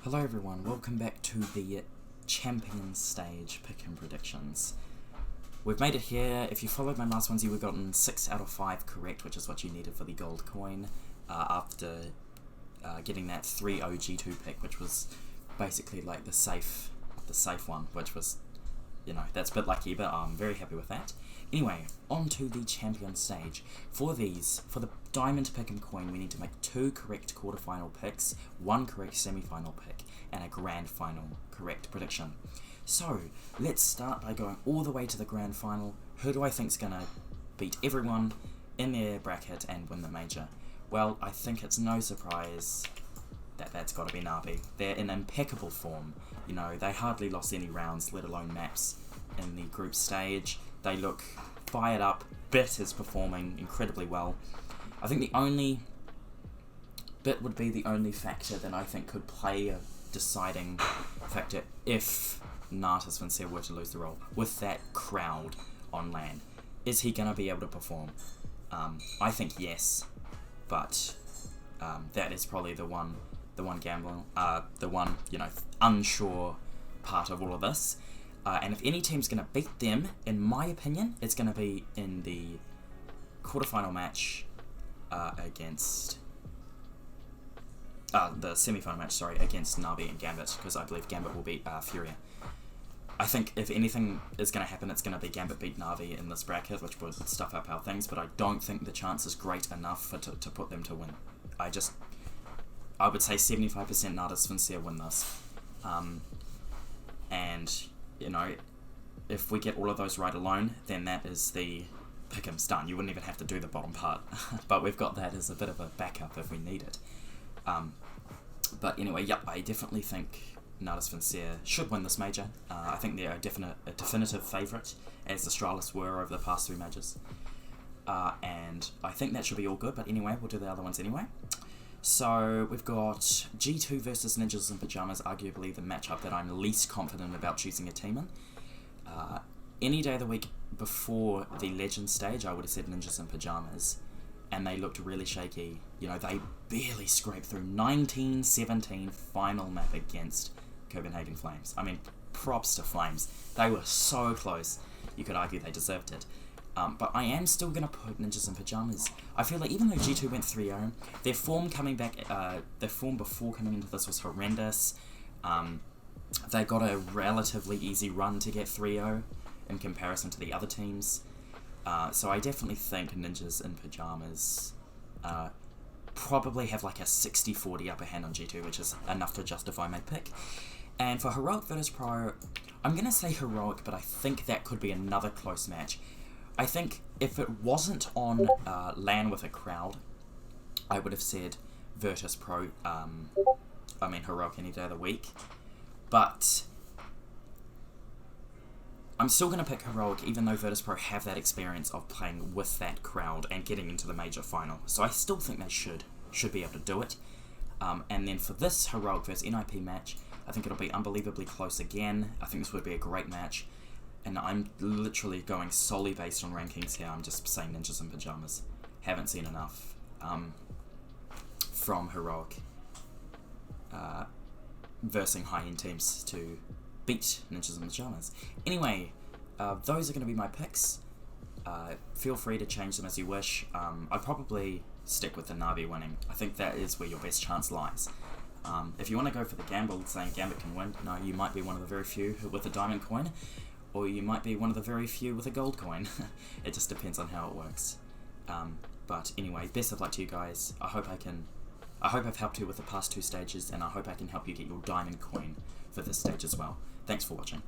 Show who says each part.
Speaker 1: Hello everyone, welcome back to the champion stage pick-em predictions. We've made it here. If you followed my last ones, you would have gotten 6 out of 5 correct, which is what you needed for the gold coin, after getting that 3 OG2 pick, which was basically like the safe one, which was, you know, that's a bit lucky, but I'm very happy with that. Anyway, on to the champion stage. For the diamond pick'em coin, we need to make 2 correct quarterfinal picks, 1 correct semi-final pick, and a grand final correct prediction. So, let's start by going all the way to the grand final. Who do I think's gonna beat everyone in their bracket and win the major? Well, I think it's no surprise that that's got to be Navi. They're in impeccable form. You know, they hardly lost any rounds, let alone maps, in the group stage. They look fired up. Bit is performing incredibly well. I think the only Bit would be the only factor that I think could play a deciding factor if Natas Vincere were to lose the role. With that crowd on land, is he going to be able to perform? I think yes, but that is probably the one gambling, the one, you know, unsure part of all of this. And if any team's going to beat them, in my opinion, it's going to be in the quarterfinal match against the semi-final match, against Navi and Gambit, because I believe Gambit will beat Furia. I think if anything is going to happen, it's going to be Gambit beat Navi in this bracket, which would stuff up our things, but I don't think the chance is great enough to put them to win. I would say 75% Natas Vincere win this. And, you know, if we get all of those right alone, then that is the pick'em's done. You wouldn't even have to do the bottom part. But we've got that as a bit of a backup if we need it. But anyway, yep, I definitely think Natas Vincere should win this major. I think they're a definitive favourite, as the Astralis were over the past 3 majors. And I think that should be all good, but anyway, we'll do the other ones anyway. So, we've got G2 versus Ninjas in Pyjamas, arguably the matchup that I'm least confident about choosing a team in. Any day of the week before the Legend stage, I would have said Ninjas in Pyjamas, and they looked really shaky. You know, they barely scraped through. 19-17 final map against Copenhagen Flames. I mean, props to Flames. They were so close. You could argue they deserved it. But I am still going to put Ninjas in Pyjamas. I feel like even though G2 went 3-0, their form coming back, their form before coming into this was horrendous. They got a relatively easy run to get 3-0 in comparison to the other teams. So I definitely think Ninjas in Pyjamas probably have like a 60-40 upper hand on G2, which is enough to justify my pick. And for Heroic versus Pro, I'm going to say Heroic, but I think that could be another close match. I think if it wasn't on LAN with a crowd, I would have said Virtus Pro, Heroic any day of the week. But I'm still going to pick Heroic, even though Virtus Pro have that experience of playing with that crowd and getting into the major final. So I still think they should be able to do it. And then for this Heroic versus NIP match, I think it'll be unbelievably close again. I think this would be a great match. And I'm literally going solely based on rankings here. I'm just saying Ninjas in Pyjamas. Haven't seen enough from Heroic versing high-end teams to beat Ninjas in Pyjamas. Anyway, those are going to be my picks. Feel free to change them as you wish. I'd probably stick with the Navi winning. I think that is where your best chance lies. If you want to go for the gamble saying Gambit can win, no, you might be one of the very few with a diamond coin, or you might be one of the very few with a gold coin. It just depends on how it works. But anyway, best of luck to you guys. I hope I've helped you with the past 2 stages, and I hope I can help you get your diamond coin for this stage as well. Thanks for watching.